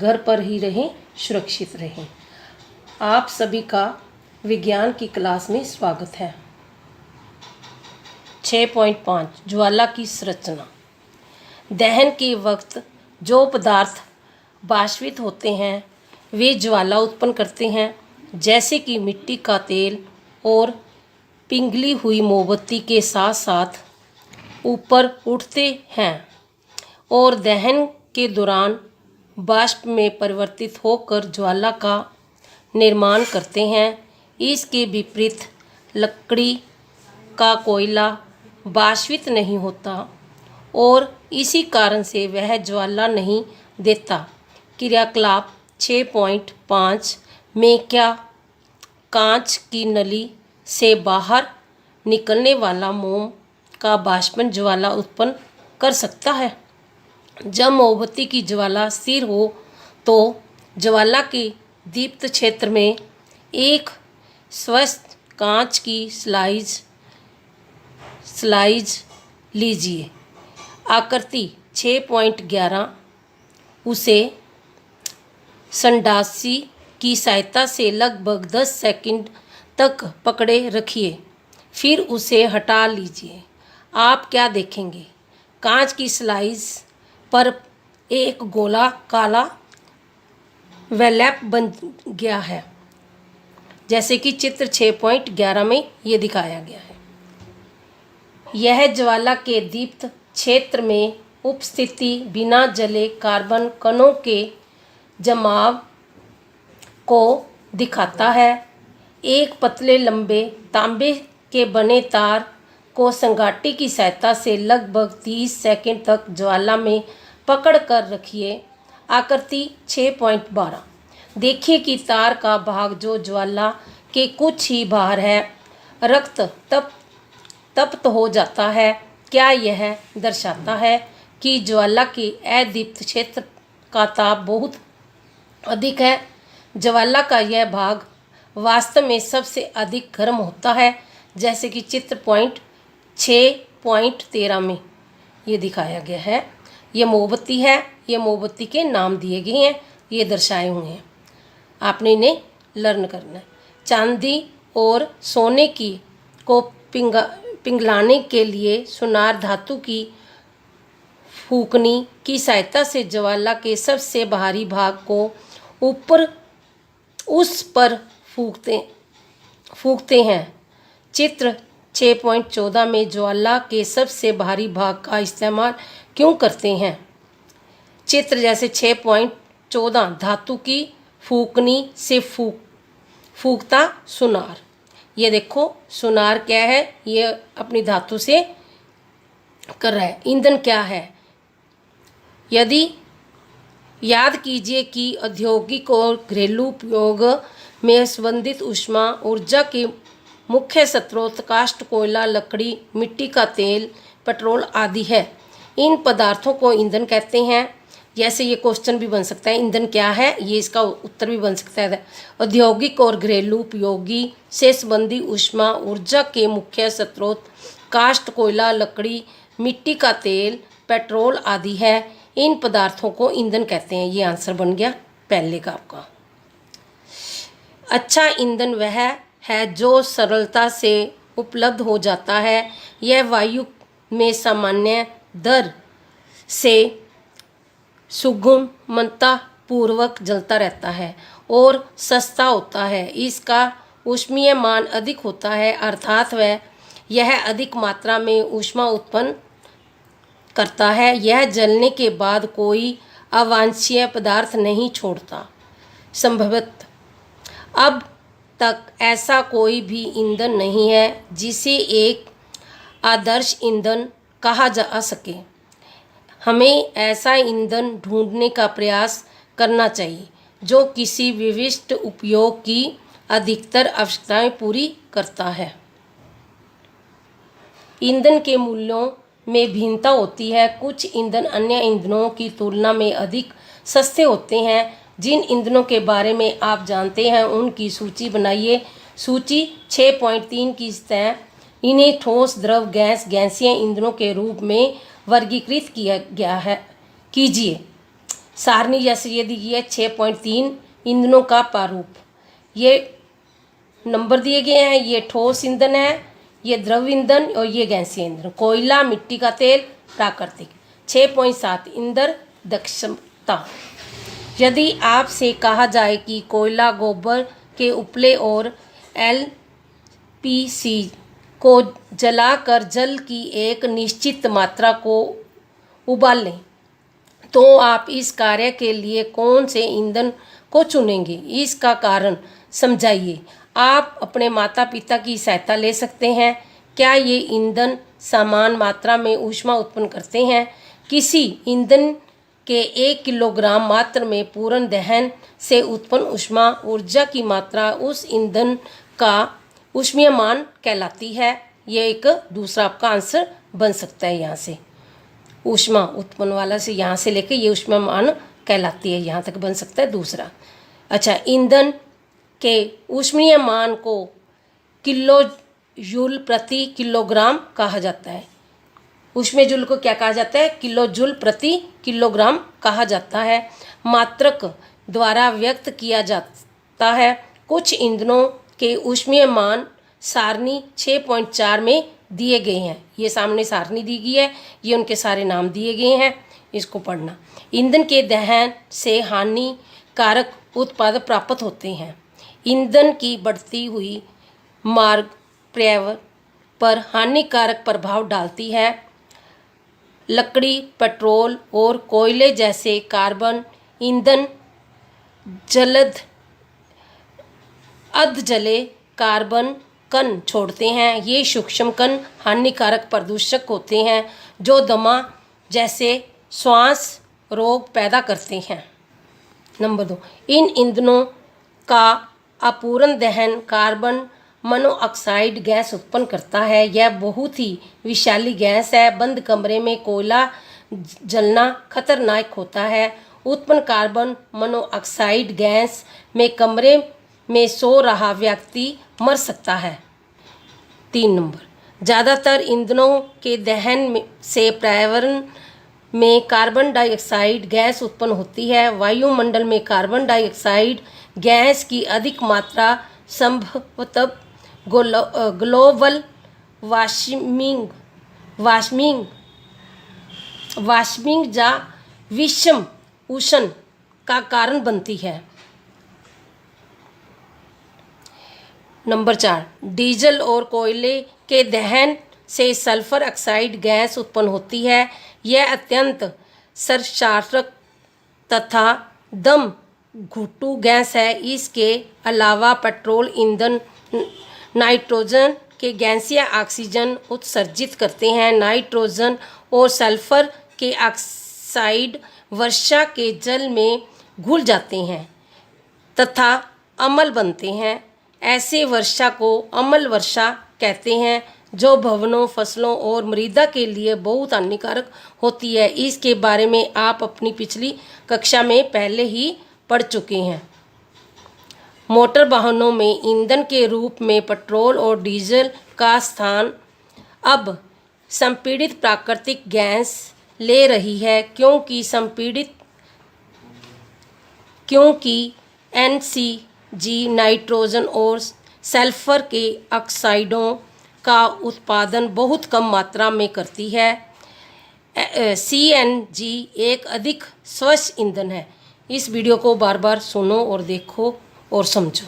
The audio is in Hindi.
घर पर ही रहें, सुरक्षित रहें। आप सभी का विज्ञान की क्लास में स्वागत है। 6.5 ज्वाला की संरचना। दहन के वक्त जो पदार्थ बाष्पित होते हैं वे ज्वाला उत्पन्न करते हैं, जैसे कि मिट्टी का तेल और पिघली हुई मोमबत्ती के साथ साथ ऊपर उठते हैं और दहन के दौरान वाष्प में परिवर्तित होकर ज्वाला का निर्माण करते हैं। इसके विपरीत लकड़ी का कोयला वाष्पित नहीं होता और इसी कारण से वह ज्वाला नहीं देता। क्रियाकलाप 6.5 में क्या कांच की नली से बाहर निकलने वाला मोम का वाष्पन ज्वाला उत्पन्न कर सकता है? जब मोमबत्ती की ज्वाला स्थिर हो तो ज्वाला के दीप्त क्षेत्र में एक स्वस्थ कांच की स्लाइज लीजिए। आकृति 6.11 उसे संडासी की सहायता से लगभग 10 सेकंड तक पकड़े रखिए, फिर उसे हटा लीजिए। आप क्या देखेंगे? कांच की स्लाइस पर एक गोला काला वैलैप बन गया है, जैसे कि चित्र 6.11 में ये दिखाया गया है। यह ज्वाला के दीप्त क्षेत्र में उपस्थिति बिना जले कार्बन कणों के जमाव को दिखाता है। एक पतले लंबे तांबे के बने तार को संगाटी की सहायता से लगभग 30 सेकंड तक ज्वाला में पकड़ कर रखिए। आकृति 6.12 देखिए कि तार का भाग जो ज्वाला के कुछ ही बाहर है रक्त तप्त हो जाता है। क्या यह दर्शाता है कि ज्वाला के अदीप्त क्षेत्र का ताप बहुत अधिक है? ज्वाला का यह भाग वास्तव में सबसे अधिक गर्म होता है, जैसे कि चित्र 6.13 में ये दिखाया गया है। ये मोमबत्ती है, ये मोमबत्ती के नाम दिए गए हैं, ये दर्शाए हुए हैं, आपने इन्हें लर्न करना है। चांदी और सोने की को पिघलाने के लिए सुनार धातु की फूकनी की सहायता से ज्वाला के सबसे बाहरी भाग को ऊपर उस पर फूकते हैं। चित्र 6.14 में ज्वाला के सबसे बाहरी भाग का इस्तेमाल क्यों करते हैं? चित्र जैसे 6.14 धातु की फूकनी से फूकता सुनार। ये देखो सुनार क्या है, ये अपनी धातु से कर रहा है। ईंधन क्या है? यदि याद कीजिए कि औद्योगिक और घरेलू उपयोग में संबंधित ऊष्मा ऊर्जा के मुख्य स्रोत काष्ठ, कोयला, लकड़ी, मिट्टी का तेल, पेट्रोल आदि है। इन पदार्थों को ईंधन कहते हैं। जैसे ये क्वेश्चन भी बन सकता है, ईंधन क्या है, ये इसका उत्तर भी बन सकता है। औद्योगिक और घरेलू उपयोगी से संबंधित ऊष्मा ऊर्जा के मुख्य स्रोत काष्ठ, कोयला, लकड़ी, मिट्टी का तेल, पेट्रोल आदि है। इन पदार्थों को ईंधन कहते हैं। ये आंसर बन गया पहले का आपका। अच्छा ईंधन वह है जो सरलता से उपलब्ध हो जाता है। यह वायु में सामान्य दर से सुगमता पूर्वक जलता रहता है और सस्ता होता है। इसका ऊष्मीय मान अधिक होता है, अर्थात यह अधिक मात्रा में ऊष्मा उत्पन्न करता है। यह जलने के बाद कोई अवांछनीय पदार्थ नहीं छोड़ता। संभवतः अब तक ऐसा कोई भी ईंधन नहीं है जिसे एक आदर्श ईंधन कहा जा सके। हमें ऐसा ईंधन ढूंढने का प्रयास करना चाहिए जो किसी विशिष्ट उपयोग की अधिकतर आवश्यकताएं पूरी करता है। ईंधन के मूल्यों में भिन्नता होती है। कुछ ईंधन अन्य ईंधनों की तुलना में अधिक सस्ते होते हैं। जिन ईंधनों के बारे में आप जानते हैं उनकी सूची बनाइए। सूची 6.3 की सतह इन्हें ठोस, द्रव, गैस, गैसीय ईंधनों के रूप में वर्गीकृत किया गया है। कीजिए सारणी जैसे ये दी गई है 6.3 ईंधनों का प्रारूप। ये नंबर दिए गए हैं, ये ठोस ईंधन है, ये द्रव ईंधन और ये गैसीय ईंधन। कोयला, मिट्टी का तेल, प्राकृतिक। 6.7 ईंधन दक्षता। यदि आपसे कहा जाए कि कोयला, गोबर के उपले और एलपीसी को जलाकर जल की एक निश्चित मात्रा को उबाल लें, तो आप इस कार्य के लिए कौन से ईंधन को चुनेंगे? इसका कारण समझाइए। आप अपने माता पिता की सहायता ले सकते हैं। क्या ये ईंधन समान मात्रा में ऊष्मा उत्पन्न करते हैं? किसी ईंधन के 1 किलोग्राम मात्र में पूर्ण दहन से उत्पन्न ऊष्मा ऊर्जा की मात्रा उस ईंधन का ऊष्मीय मान कहलाती है। ये एक दूसरा आपका आंसर बन सकता है। यहाँ से ऊष्मा उत्पन्न वाला से यहाँ से लेके ये ऊष्मीय मान कहलाती है, यहाँ तक बन सकता है दूसरा। अच्छा, ईंधन के ऊष्मीय मान को किलो जूल प्रति किलोग्राम कहा जाता है। ऊष्मीय जूल को क्या कहा जाता है? किलो जूल प्रति किलोग्राम कहा जाता है। मात्रक द्वारा व्यक्त किया जाता है। कुछ ईंधनों के ऊष्मीय मान सारणी 6.4 में दिए गए हैं। ये सामने सारणी दी गई है, ये उनके सारे नाम दिए गए हैं, इसको पढ़ना। ईंधन के दहन से हानिकारक उत्पाद प्राप्त होते हैं। ईंधन की बढ़ती हुई मार्ग पर्यावरण पर हानिकारक प्रभाव डालती है। लकड़ी, पेट्रोल और कोयले जैसे कार्बन ईंधन जल्द अधजले कार्बन कण छोड़ते हैं। ये सूक्ष्म कण हानिकारक प्रदूषक होते हैं जो दमा जैसे श्वास रोग पैदा करते हैं। नंबर 2, इन ईंधनों का अपूर्ण दहन कार्बन मोनोऑक्साइड गैस उत्पन्न करता है। यह बहुत ही विषैली गैस है। बंद कमरे में कोयला जलना खतरनाक होता है। उत्पन्न कार्बन मोनोऑक्साइड गैस में कमरे में सो रहा व्यक्ति मर सकता है। 3 नंबर, ज़्यादातर ईंधनों के दहन से पर्यावरण में कार्बन डाइऑक्साइड गैस उत्पन्न होती है। वायुमंडल में कार्बन डाइऑक्साइड गैस की अधिक मात्रा संभवतः ग्लोबल वार्मिंग या विषम उष्ण का कारण बनती है। नंबर 4, डीजल और कोयले के दहन से सल्फर ऑक्साइड गैस उत्पन्न होती है। यह अत्यंत सरचार्जक तथा दम घुटू गैस है। इसके अलावा पेट्रोल ईंधन नाइट्रोजन के गैसीय ऑक्सीजन उत्सर्जित करते हैं। नाइट्रोजन और सल्फर के ऑक्साइड वर्षा के जल में घुल जाते हैं तथा अम्ल बनते हैं। ऐसे वर्षा को अम्ल वर्षा कहते हैं जो भवनों, फसलों और मृदा के लिए बहुत हानिकारक होती है। इसके बारे में आप अपनी पिछली कक्षा में पहले ही पढ़ चुके हैं। मोटर वाहनों में ईंधन के रूप में पेट्रोल और डीजल का स्थान अब संपीड़ित प्राकृतिक गैस ले रही है, क्योंकि एनसीजी नाइट्रोजन और सल्फर के ऑक्साइडों का उत्पादन बहुत कम मात्रा में करती है। सीएनजी एक अधिक स्वच्छ ईंधन है। इस वीडियो को बार बार सुनो और देखो और समझो।